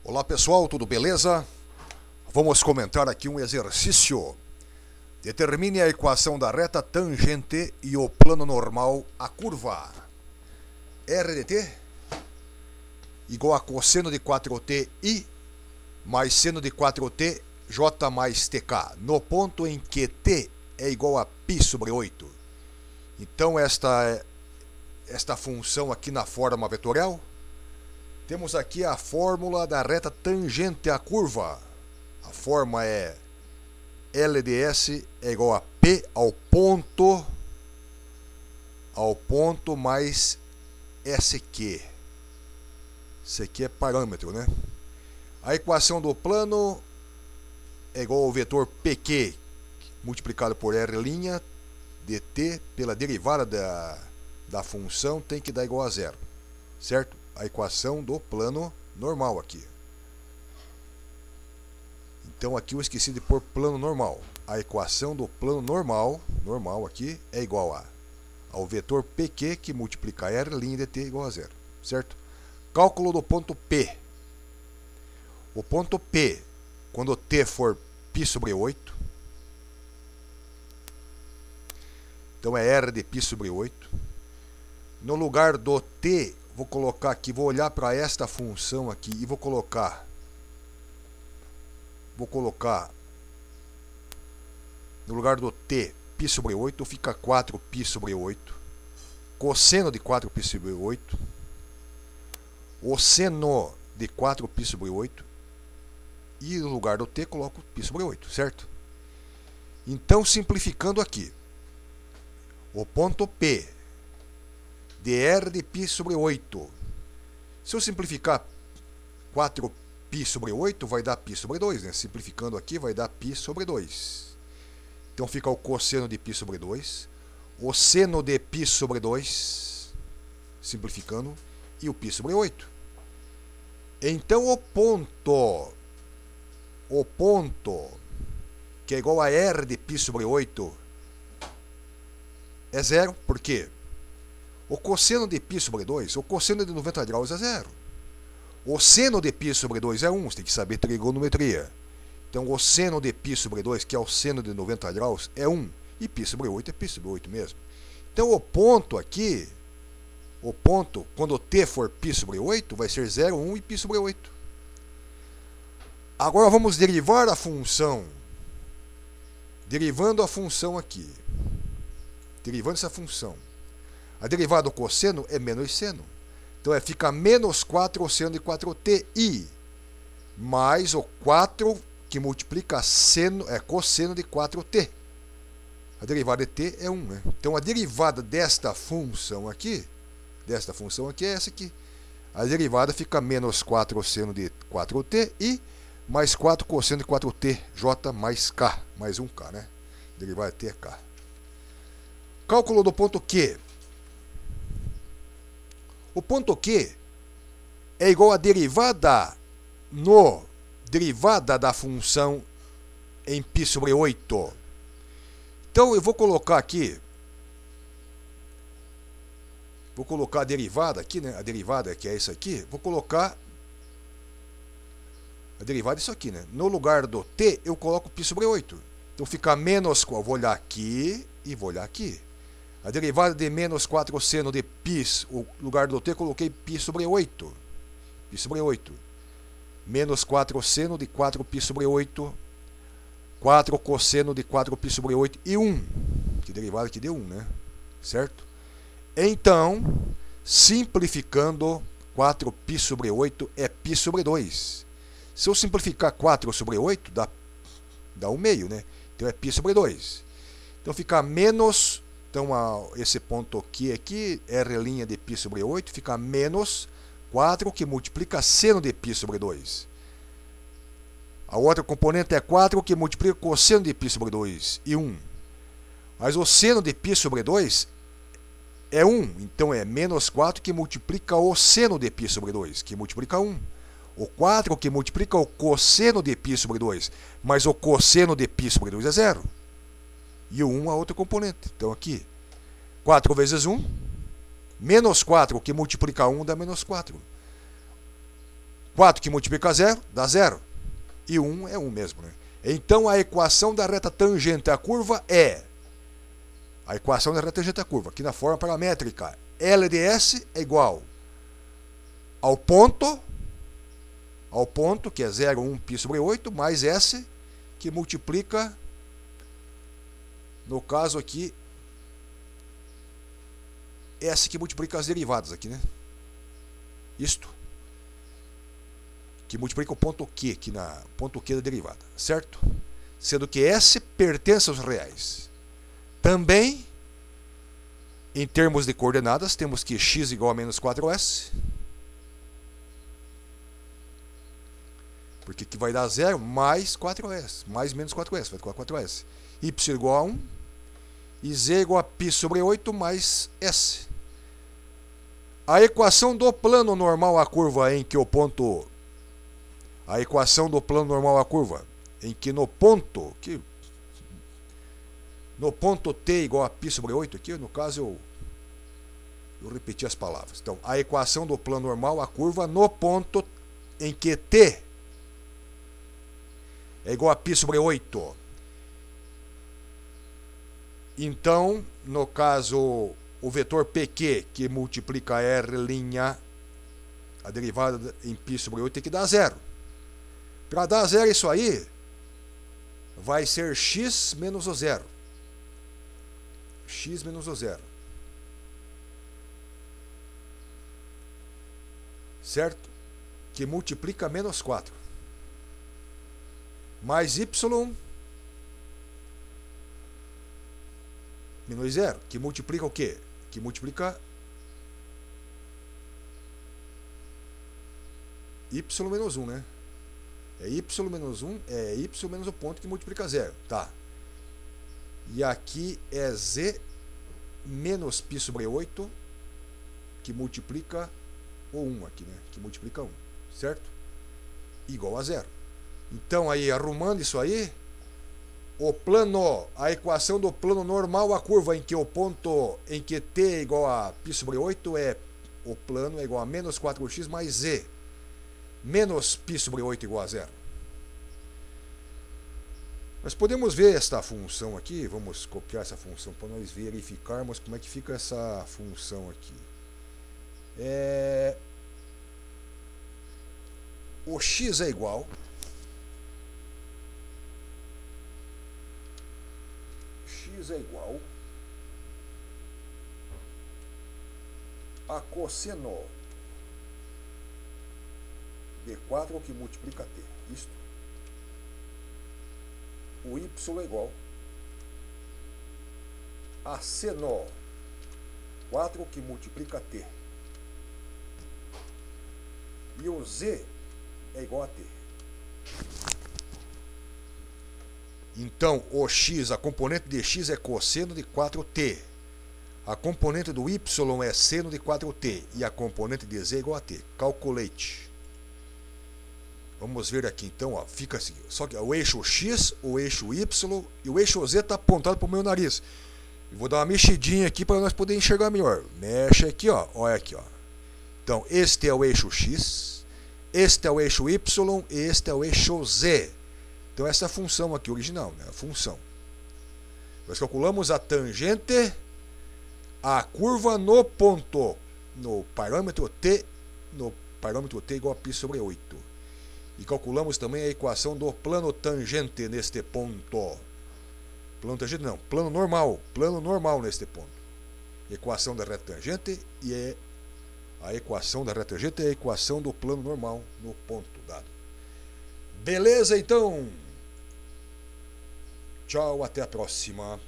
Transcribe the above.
Olá pessoal, tudo beleza? Vamos comentar aqui um exercício. Determine a equação da reta tangente e o plano normal à curva. R de t igual a cosseno de 4t i mais seno de 4t j mais tk, no ponto em que t é igual a π sobre 8. Então esta função aqui na forma vetorial, temos aqui a fórmula da reta tangente à curva. A forma é L de S é igual a P ao ponto mais SQ. SQ é parâmetro, né? A equação do plano é igual ao vetor PQ multiplicado por R' dt pela derivada da função tem que dar igual a zero, certo? A equação do plano normal aqui. Então aqui eu esqueci de pôr plano normal. A equação do plano normal aqui é igual ao vetor PQ que multiplica R' dt igual a zero, certo? Cálculo do ponto P. O ponto P, quando t for π sobre 8, então é R de π sobre 8. No lugar do t, vou colocar aqui, vou olhar para esta função aqui e vou colocar no lugar do t, π sobre 8, fica 4π sobre 8, cosseno de 4π sobre 8, o seno de 4π sobre 8, e no lugar do t coloco π sobre 8, certo? Então, simplificando aqui, o ponto P de R de π sobre 8. Se eu simplificar 4π sobre 8, vai dar π sobre 2, né? Simplificando aqui, vai dar π sobre 2. Então fica o cosseno de π sobre 2, o seno de π sobre 2, simplificando, e o π sobre 8. Então o ponto que é igual a R de π sobre 8 é zero, por quê? O cosseno de π sobre 2, o cosseno de 90 graus é zero. O seno de π sobre 2 é 1, você tem que saber trigonometria. Então o seno de π sobre 2, que é o seno de 90 graus, é 1. E π sobre 8 é π sobre 8 mesmo. Então o ponto aqui, quando t for π sobre 8, vai ser 0, 1 e π sobre 8. Agora vamos derivar a função. Derivando a função aqui. Derivando essa função. A derivada do cosseno é menos seno. Então fica menos 4 o seno de 4ti mais o 4 que multiplica cosseno de 4t. A derivada de t é 1, né? Então a derivada desta função aqui é essa aqui. A derivada fica menos 4 o seno de 4ti mais 4 cosseno de 4t, j mais k, mais 1k, né? Derivada de t é k. Cálculo do ponto Q. O ponto Q é igual a derivada da função em π sobre 8. Então eu vou colocar aqui, a derivada aqui, né? A derivada que é isso aqui, vou colocar a derivada disso aqui, né? No lugar do t eu coloco π sobre 8. Então fica menos, vou olhar aqui e vou olhar aqui. A derivada de menos 4 seno de π, o lugar do t, coloquei π sobre 8. Π sobre 8. Menos 4 seno de 4π sobre 8. 4 cosseno de 4π sobre 8 e 1. Que derivada que deu 1, né? Certo? Então, simplificando, 4π sobre 8 é π sobre 2. Se eu simplificar 4 sobre 8, dá 1 meio, né? Então é π sobre 2. Então fica menos... Então, esse ponto aqui, R' de π sobre 8, fica menos 4, que multiplica seno de π sobre 2. A outra componente é 4, que multiplica cosseno de π sobre 2, e 1. Mas o seno de π sobre 2 é 1, então é menos 4, que multiplica o seno de π sobre 2, que multiplica 1. O 4, que multiplica o cosseno de π sobre 2, mas o cosseno de π sobre 2 é 0. E o 1 a outra componente. Então aqui, 4 vezes 1, menos 4, que multiplica 1 dá menos 4. 4 que multiplica 0 dá 0. E 1 é 1 mesmo, né? Então a equação da reta tangente à curva é a equação da reta tangente à curva, aqui na forma paramétrica. L de S é igual ao ponto, que é 0,1 π sobre 8, mais S, que multiplica, no caso aqui, S que multiplica as derivadas aqui, né? Isto. Que multiplica o ponto Q, aqui na ponto Q da derivada, certo? Sendo que S pertence aos reais. Também, em termos de coordenadas, temos que x igual a menos 4s, porque aqui vai dar 0 mais 4s, mais menos 4s, vai ficar 4s. Y igual a 1 e z igual a π sobre 8 mais s. A equação do plano normal à curva em que o ponto... A equação do plano normal à curva em que no ponto t igual a π sobre 8, aqui no caso eu repeti as palavras. Então, a equação do plano normal à curva no ponto em que t é igual a π sobre 8. Então, no caso, o vetor PQ, que multiplica R', a derivada em π sobre 8, tem que dar 0. Para dar 0 isso aí, vai ser x menos o 0. X menos o 0. Certo? Que multiplica menos 4. Mais y menos 0, que multiplica o quê? Que multiplica y menos 1, né? É y menos 1, é y menos o ponto que multiplica 0, tá? E aqui é z menos π sobre 8, que multiplica o 1 aqui, né? Que multiplica 1, certo? Igual a 0. Então, aí, arrumando isso aí, a equação do plano normal à curva em que o ponto em que t é igual a π sobre 8 o plano é igual a menos 4x mais z. Menos π sobre 8 igual a 0. Nós podemos ver esta função aqui, vamos copiar essa função para nós verificarmos como é que fica essa função aqui. O x é igual a cosseno de 4 que multiplica t. Isto. O y é igual a seno 4 que multiplica t. E o z é igual a t. Então, o x, a componente de x é cosseno de 4t. A componente do y é seno de 4t. E a componente de z é igual a t. Calculate. Vamos ver aqui, então, ó, fica assim. Só que o eixo x, o eixo y e o eixo z está apontado para o meu nariz. Eu vou dar uma mexidinha aqui para nós poder enxergar melhor. Mexe aqui, ó. Olha aqui, ó. Então, este é o eixo x, este é o eixo y e este é o eixo z. Então, essa é a função aqui original, né? A função. Nós calculamos a tangente à curva no ponto, no parâmetro t igual a π sobre 8. E calculamos também a equação do plano tangente neste ponto. Plano tangente não, plano normal neste ponto. Equação da reta tangente e a equação da reta tangente é a equação do plano normal no ponto dado. Beleza, então? Tchau, até a próxima.